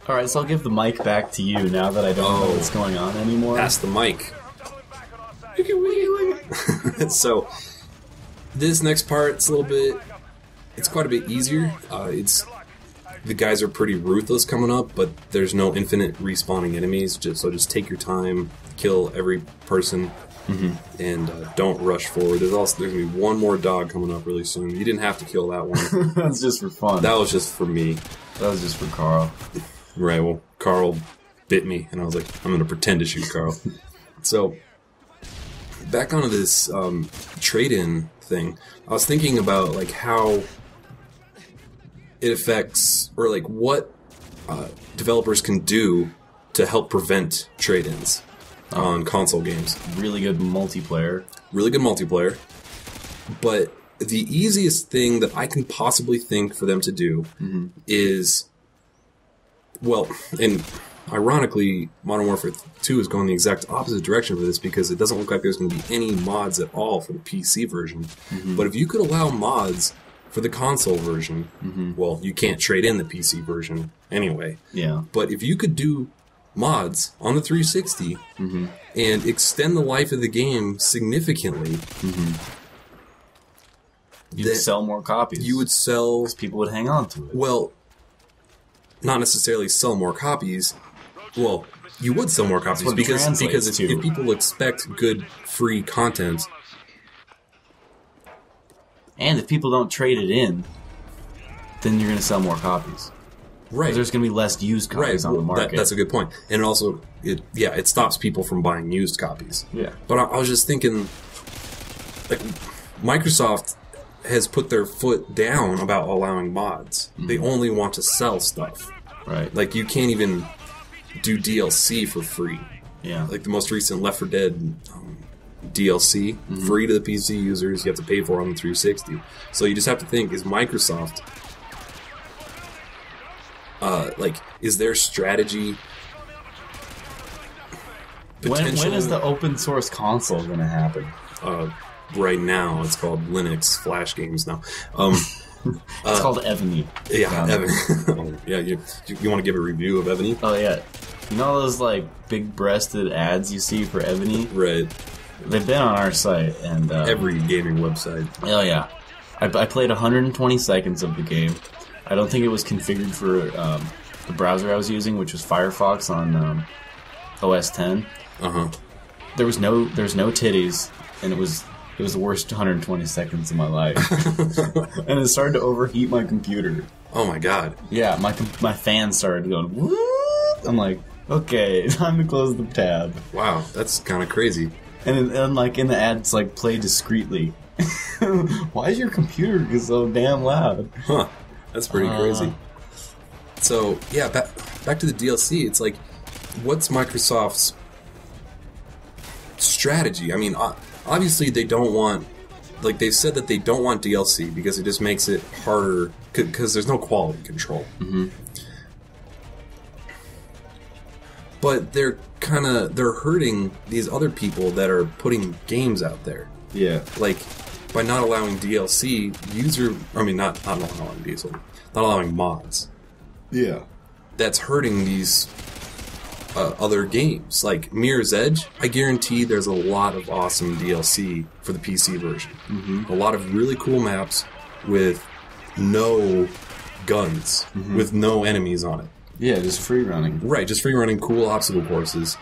Alright, so I'll give the mic back to you now that I don't know what's going on anymore. Pass the mic. So, this next part, it's quite a bit easier. The guys are pretty ruthless coming up, but there's no infinite respawning enemies, so just take your time, kill every person, and don't rush forward. There's going to be one more dog coming up really soon. You didn't have to kill that one. That's just for fun. That was just for me. That was just for Carl. Right, well, Carl bit me, and I was like, I'm going to pretend to shoot Carl. So, back onto this trade-in thing, I was thinking about like how it affects, or like what developers can do to help prevent trade-ins on console games. Really good multiplayer. Really good multiplayer. But the easiest thing that I can possibly think for them to do is, well, and ironically, Modern Warfare 2 is going the exact opposite direction for this because it doesn't look like there's going to be any mods at all for the PC version. But if you could allow mods for the console version, well, you can't trade in the PC version anyway. Yeah. But if you could do mods on the 360 and extend the life of the game significantly, you'd sell more copies. You would sell... Because people would hang on to it. Well, not necessarily sell more copies. Well, you would sell more copies because if people expect good free content, and if people don't trade it in, then you're going to sell more copies. Right. There's going to be less used copies on the market. That's a good point. And also, it stops people from buying used copies. Yeah. But I was just thinking, like, Microsoft has put their foot down about allowing mods. They only want to sell stuff. Right. Like, you can't even do DLC for free. Yeah. Like the most recent Left 4 Dead DLC, free to the PC users, you have to pay for on the 360. So you just have to think, is Microsoft, is their strategy when is the open source console going to happen? Right now, it's called Linux Flash games now. It's called Ebony. Yeah, Ebony. Yeah, you want to give a review of Ebony? Oh yeah, you know those like big-breasted ads you see for Ebony? Right. They've been on our site and every gaming website. Oh yeah, I played 120 seconds of the game. I don't think it was configured for the browser I was using, which was Firefox on OS 10. There's no titties, and it was the worst 120 seconds of my life. And it started to overheat my computer. Oh my god. Yeah, my fan started going, whoop! I'm like, okay, time to close the tab. Wow, that's kind of crazy. And like in the ad, it's like, play discreetly. Why is your computer so damn loud? Huh. That's pretty crazy. So, yeah, back to the DLC, it's like, what's Microsoft's strategy? I mean, obviously they don't want, like they've said that they don't want DLC because it just makes it harder, because there's no quality control. But they're hurting these other people that are putting games out there. Yeah. Like, by not allowing DLC, not allowing DLC, not allowing mods. Yeah. That's hurting these other games. Like Mirror's Edge, I guarantee there's a lot of awesome DLC for the PC version. A lot of really cool maps with no guns, with no enemies on it. Yeah, just free running. Right, just free running, cool obstacle courses.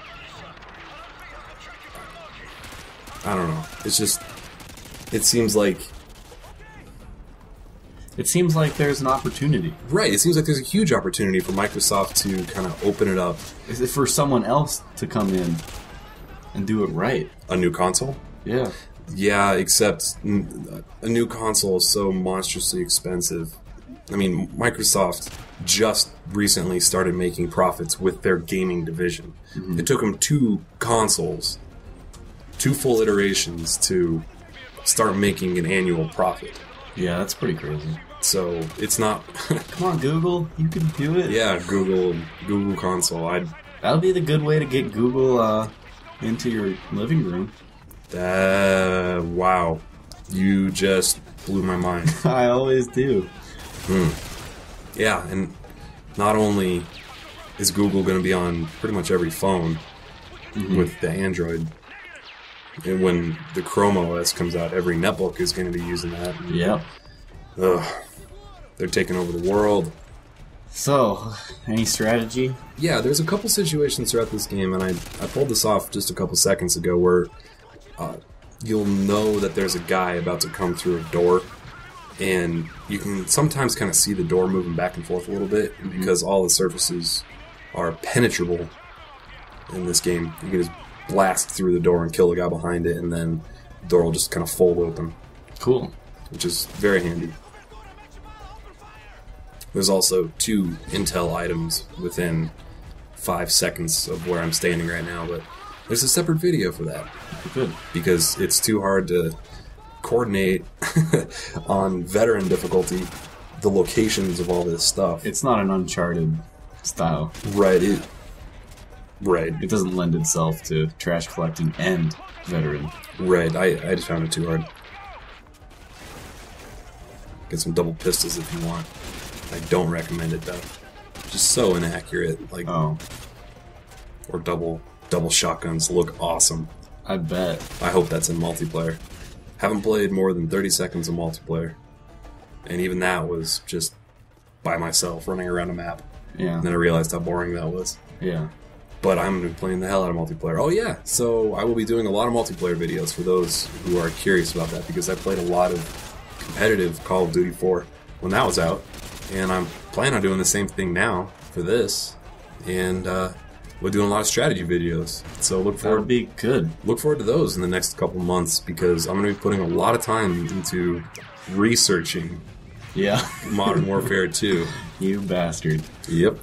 I don't know. It's just... It seems like there's an opportunity. Right, it seems like there's a huge opportunity for Microsoft to kind of open it up. Is it for someone else to come in and do it right? A new console? Yeah. Yeah, except a new console is so monstrously expensive. I mean, Microsoft just recently started making profits with their gaming division. It took them 2 consoles, 2 full iterations to start making an annual profit. Yeah, that's pretty crazy. So, it's not... Come on, Google. You can do it. Yeah, Google console. That'll be the good way to get Google into your living room. Wow. You just blew my mind. I always do. Yeah, and not only is Google going to be on pretty much every phone with the Android? And when the Chrome OS comes out, every netbook is going to be using that. Yeah. They're taking over the world. So, any strategy? Yeah, there's a couple situations throughout this game, and I pulled this off just a couple seconds ago, where you'll know that there's a guy about to come through a door, and you can sometimes kind of see the door moving back and forth a little bit, because all the surfaces are penetrable in this game. You can just blast through the door and kill the guy behind it, and then the door will just kind of fold open. Cool. Which is very handy. There's also 2 intel items within 5 seconds of where I'm standing right now, but there's a separate video for that. Good. Because it's too hard to coordinate on veteran difficulty the locations of all this stuff. It's not an Uncharted style. Right. Right. It doesn't lend itself to trash collecting and veteran. Right. I just found it too hard. Get some double pistols if you want. I don't recommend it though. Just so inaccurate. Like, or double shotguns look awesome. I bet. I hope that's in multiplayer. Haven't played more than 30 seconds of multiplayer, and even that was just by myself running around a map. Yeah. And then I realized how boring that was. Yeah. But I'm going to be playing the hell out of multiplayer. Oh yeah, so I will be doing a lot of multiplayer videos for those who are curious about that, because I played a lot of competitive Call of Duty 4 when that was out. And I'm planning on doing the same thing now for this, and we're doing a lot of strategy videos. So look forward. That'll be good. Look forward to those in the next couple months, because I'm going to be putting a lot of time into researching. Yeah. Modern Warfare 2. You bastard. Yep.